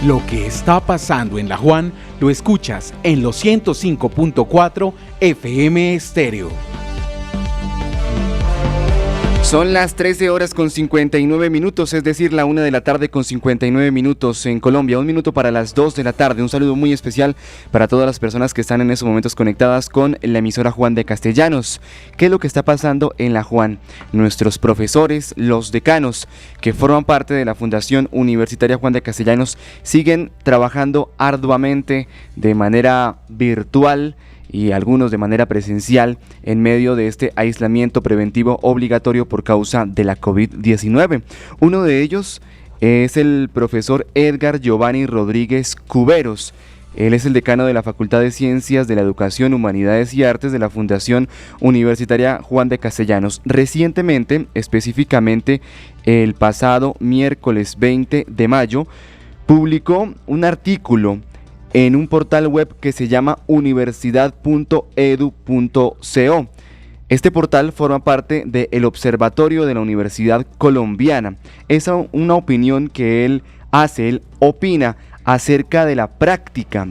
Lo que está pasando en La Juan lo escuchas en los 105.4 FM Estéreo. Son las 13 horas con 59 minutos, es decir, la 1 de la tarde con 59 minutos en Colombia, 1 minuto para las 2 de la tarde. Un saludo muy especial para todas las personas que están en estos momentos conectadas con la emisora Juan de Castellanos. ¿Qué es lo que está pasando en La Juan? Nuestros profesores, los decanos que forman parte de la Fundación Universitaria Juan de Castellanos siguen trabajando arduamente de manera virtual y algunos de manera presencial en medio de este aislamiento preventivo obligatorio por causa de la COVID-19. Uno de ellos es el profesor Edgar Giovanni Rodríguez Cuberos. Él es el decano de la Facultad de Ciencias de la Educación, Humanidades y Artes de la Fundación Universitaria Juan de Castellanos. Recientemente, específicamente el pasado miércoles 20 de mayo, publicó un artículo en un portal web que se llama universidad.edu.co. Este portal forma parte del Observatorio de la Universidad Colombiana. Es una opinión que él opina acerca de la práctica,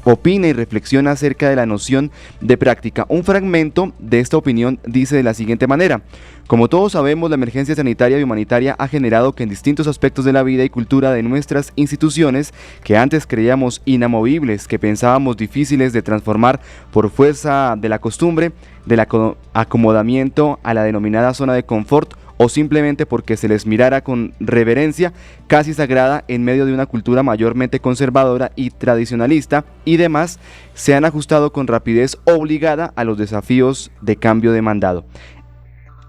opina y reflexiona acerca de la noción de práctica. Un fragmento de esta opinión dice de la siguiente manera: como todos sabemos, la emergencia sanitaria y humanitaria ha generado que en distintos aspectos de la vida y cultura de nuestras instituciones, que antes creíamos inamovibles, que pensábamos difíciles de transformar por fuerza de la costumbre, del acomodamiento a la denominada zona de confort, o simplemente porque se les mirara con reverencia casi sagrada en medio de una cultura mayormente conservadora y tradicionalista y demás, se han ajustado con rapidez obligada a los desafíos de cambio demandado.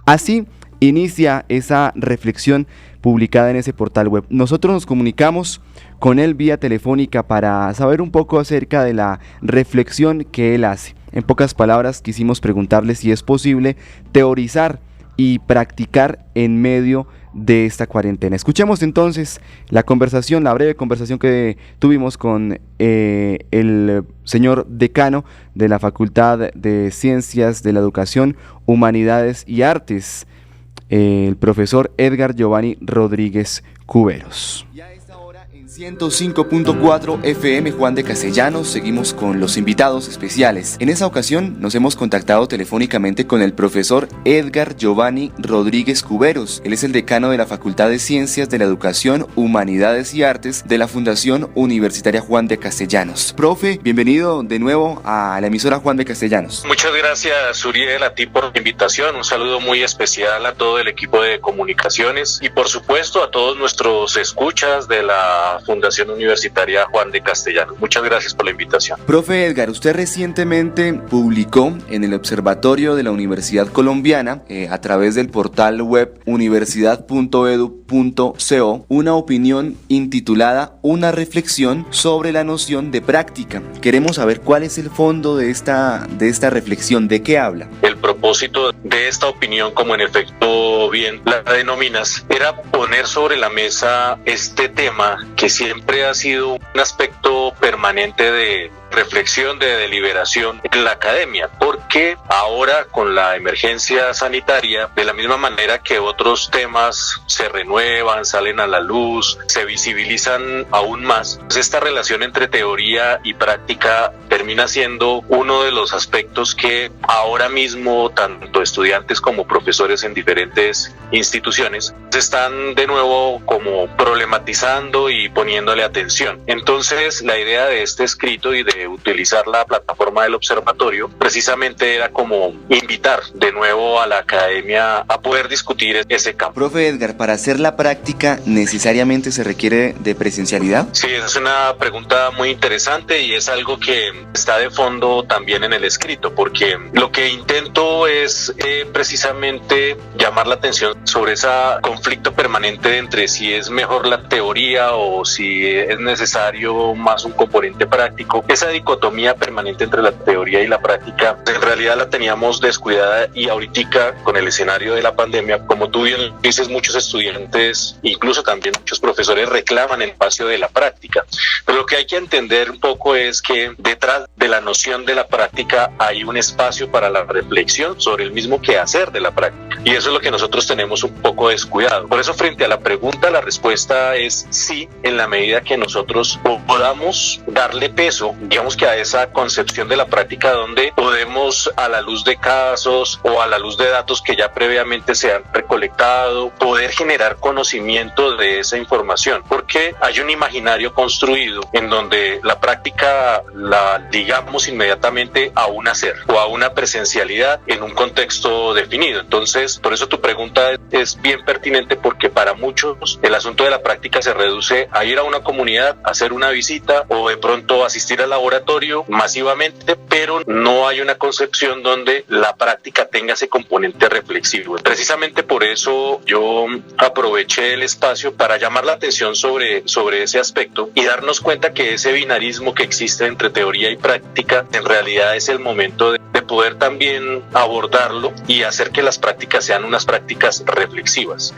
Así inicia esa reflexión publicada en ese portal web. Nosotros nos comunicamos con él vía telefónica para saber un poco acerca de la reflexión que él hace. En pocas palabras, quisimos preguntarle si es posible teorizar y practicar en medio de esta cuarentena. Escuchemos entonces la breve conversación que tuvimos con el señor decano de la Facultad de Ciencias de la Educación, Humanidades y Artes, el profesor Edgar Giovanni Rodríguez Cuberos. 105.4 FM Juan de Castellanos, seguimos con los invitados especiales. En esa ocasión nos hemos contactado telefónicamente con el profesor Edgar Giovanni Rodríguez Cuberos. Él es el decano de la Facultad de Ciencias de la Educación, Humanidades y Artes de la Fundación Universitaria Juan de Castellanos. Profe, bienvenido de nuevo a la emisora Juan de Castellanos. Muchas gracias, Uriel, a ti por la invitación. Un saludo muy especial a todo el equipo de comunicaciones y por supuesto a todos nuestros escuchas de la Fundación Universitaria Juan de Castellanos. Muchas gracias por la invitación. Profe Edgar, usted recientemente publicó en el Observatorio de la Universidad Colombiana, a través del portal web universidad.edu.co, una opinión intitulada Una reflexión sobre la noción de práctica. Queremos saber cuál es el fondo de esta reflexión, ¿de qué habla? El propósito de esta opinión, como en efecto bien la denominas, era poner sobre la mesa este tema que siempre ha sido un aspecto permanente de reflexión, de deliberación en la academia, porque ahora con la emergencia sanitaria, de la misma manera que otros temas se renuevan, salen a la luz, se visibilizan aún más, pues esta relación entre teoría y práctica termina siendo uno de los aspectos que ahora mismo tanto estudiantes como profesores en diferentes instituciones se están de nuevo como problematizando y poniéndole atención. Entonces la idea de este escrito y de utilizar la plataforma del observatorio precisamente era como invitar de nuevo a la academia a poder discutir ese campo. Profe Edgar, ¿para hacer la práctica necesariamente se requiere de presencialidad? Sí, esa es una pregunta muy interesante y es algo que está de fondo también en el escrito, porque lo que intento es precisamente llamar la atención sobre ese conflicto permanente entre si es mejor la teoría o si es necesario más un componente práctico. Esa esa dicotomía permanente entre la teoría y la práctica, en realidad la teníamos descuidada, y ahorita con el escenario de la pandemia, como tú bien dices, muchos estudiantes, incluso también muchos profesores, reclaman el espacio de la práctica. Pero lo que hay que entender un poco es que detrás de la noción de la práctica hay un espacio para la reflexión sobre el mismo quehacer de la práctica, y eso es lo que nosotros tenemos un poco descuidado. Por eso, frente a la pregunta, la respuesta es sí, en la medida que nosotros podamos darle peso, digamos que a esa concepción de la práctica, donde podemos, a la luz de casos o a la luz de datos que ya previamente se han recolectado, poder generar conocimiento de esa información, porque hay un imaginario construido en donde la práctica la ligamos inmediatamente a un hacer o a una presencialidad en un contexto definido. Entonces, por eso tu pregunta es bien pertinente, porque para muchos el asunto de la práctica se reduce a ir a una comunidad, hacer una visita o de pronto asistir al laboratorio masivamente, pero no hay una concepción donde la práctica tenga ese componente reflexivo. Precisamente por eso yo aproveché el espacio para llamar la atención sobre ese aspecto y darnos cuenta que ese binarismo que existe entre teoría y práctica en realidad es el momento de poder también abordarlo y hacer que las prácticas sean unas prácticas reflexivas.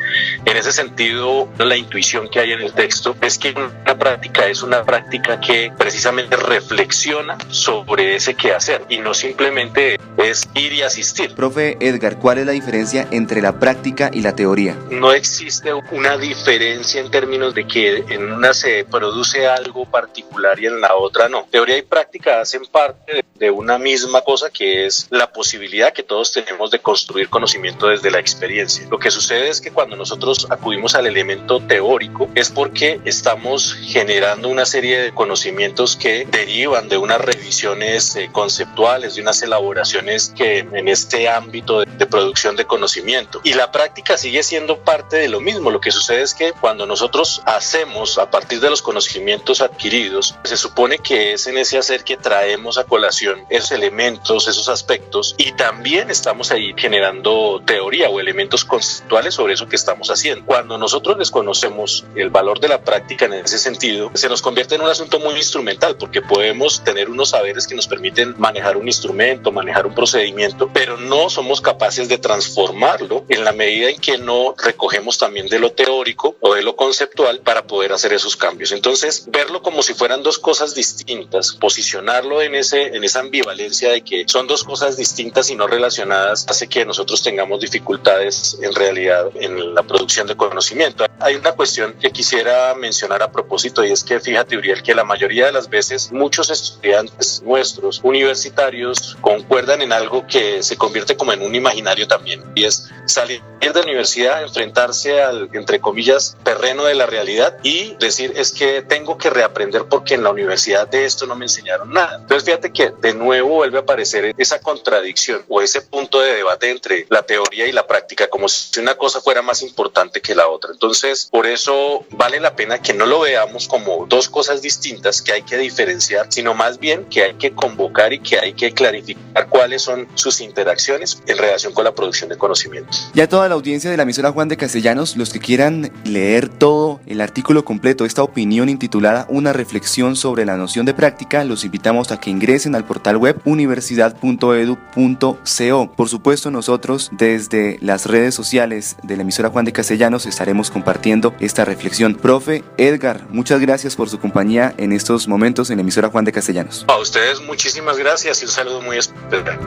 En ese sentido, la intuición que hay en el texto es que una práctica es una práctica que precisamente reflexiona sobre ese quehacer y no simplemente es ir y asistir. Profe Edgar, ¿cuál es la diferencia entre la práctica y la teoría? No existe una diferencia en términos de que en una se produce algo particular y en la otra no. Teoría y práctica hacen parte de una misma cosa, que es la posibilidad que todos tenemos de construir conocimiento desde la experiencia. Lo que sucede es que cuando nosotros acudimos al elemento teórico es porque estamos generando una serie de conocimientos que derivan de unas revisiones conceptuales, de unas elaboraciones que en este ámbito de producción de conocimiento. Y la práctica sigue siendo parte de lo mismo. Lo que sucede es que cuando nosotros hacemos a partir de los conocimientos adquiridos, se supone que es en ese hacer que traemos a colación esos elementos, esos aspectos, y también estamos ahí generando teoría o elementos conceptuales sobre eso que estamos haciendo. Cuando nosotros desconocemos el valor de la práctica en ese sentido, se nos convierte en un asunto muy instrumental, porque podemos tener unos saberes que nos permiten manejar un instrumento, manejar un procedimiento, pero no somos capaces de transformarlo en la medida en que no recogemos también de lo teórico o de lo conceptual para poder hacer esos cambios. Entonces, verlo como si fueran dos cosas distintas, posicionarlo en esa ambivalencia de que son dos cosas distintas y no relacionadas, hace que nosotros tengamos dificultades en realidad en la producción de conocimiento. Hay una cuestión que quisiera mencionar a propósito, y es que fíjate, Uriel, que la mayoría de las veces muchos estudiantes nuestros universitarios concuerdan en algo que se convierte como en un imaginario también, y es salir de la universidad, enfrentarse al, entre comillas, terreno de la realidad y decir, es que tengo que reaprender porque en la universidad de esto no me enseñaron nada. Entonces fíjate que de nuevo vuelve a aparecer esa contradicción o ese punto de debate entre la teoría y la práctica, como si una cosa fuera más importante que la otra. Entonces, por eso vale la pena que no lo veamos como dos cosas distintas que hay que diferenciar, sino más bien que hay que convocar y que hay que clarificar cuáles son sus interacciones en relación con la producción de conocimiento. Ya toda la audiencia de la emisora Juan de Castellanos, los que quieran leer todo el artículo completo, esta opinión intitulada Una reflexión sobre la noción de práctica, los invitamos a que ingresen al portal web universidad.edu.co. Por supuesto, nosotros desde las redes sociales de la emisora Juan de Castellanos estaremos compartiendo esta reflexión. Profe Edgar, muchas gracias por su compañía en estos momentos en la emisora Juan de Castellanos. A ustedes muchísimas gracias y un saludo muy especial.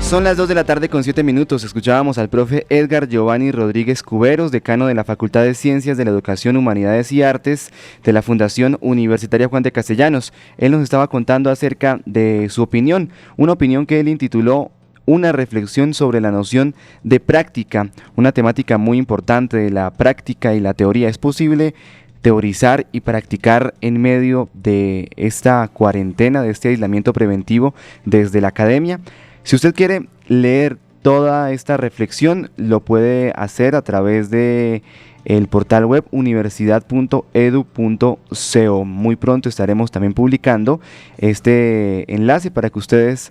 Son las 2 de la tarde con 7 minutos. Escuchábamos al profe Edgar Giovanni Rodríguez Cuberos, decano de la Facultad de Ciencias de la Educación, Humanidades y Artes de la Fundación Universitaria Juan de Castellanos. Él nos estaba contando acerca de su opinión, una opinión que él intituló Una reflexión sobre la noción de práctica, una temática muy importante de la práctica y la teoría. ¿Es posible teorizar y practicar en medio de esta cuarentena, de este aislamiento preventivo desde la academia? Si usted quiere leer toda esta reflexión, lo puede hacer a través de el portal web universidad.edu.co. Muy pronto estaremos también publicando este enlace para que ustedes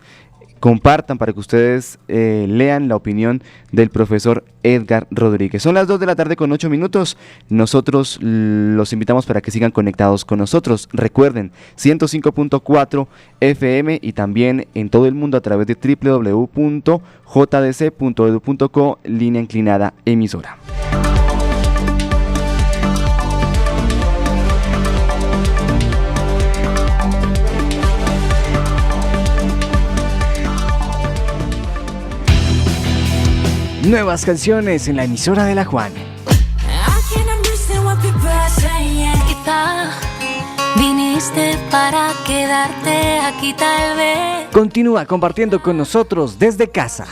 compartan para que ustedes lean la opinión del profesor Edgar Rodríguez. Son las 2 de la tarde con 8 minutos. Nosotros los invitamos para que sigan conectados con nosotros. Recuerden, 105.4 FM y también en todo el mundo a través de www.jdc.edu.co, línea inclinada emisora. Nuevas canciones en la emisora de la Juan. Viniste para quedarte aquí tal vez. Continúa compartiendo con nosotros desde casa.